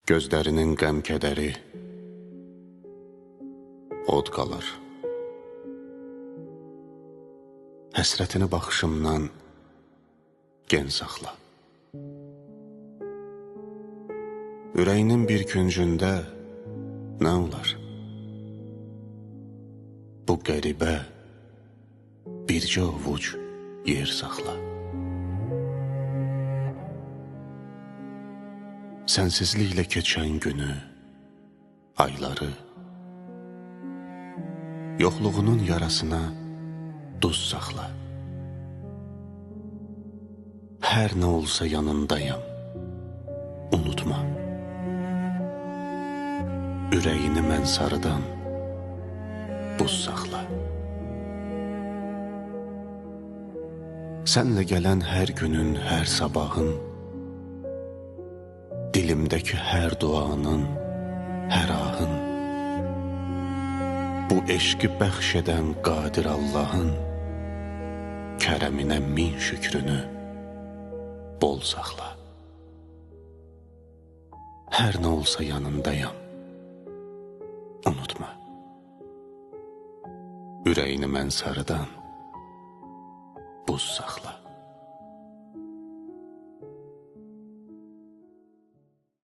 Gözlərinin qəm-kədəri od qalır. Həsrətini baxışımdan gen saxla. Ürəyinin bir küncündə nə olar? Bu qəribə bircə ovuc yer saxla. Sənsizliklə keçən günü, ayları, yoxluğunun yarasına duz saxla. Hər nə olsa yanındayam, unutma. Ürəyini mən sarıdan buz saxla. Sənlə gələn hər günün, hər sabahın, dilimdəki hər duanın, hər ahın, bu eşqi bəxş edən qadir Allahın kərəminə min şükrünü bol saxla. Hər nə olsa yanındayam, unutma. Ürəyini mən sarıdan buz saxla.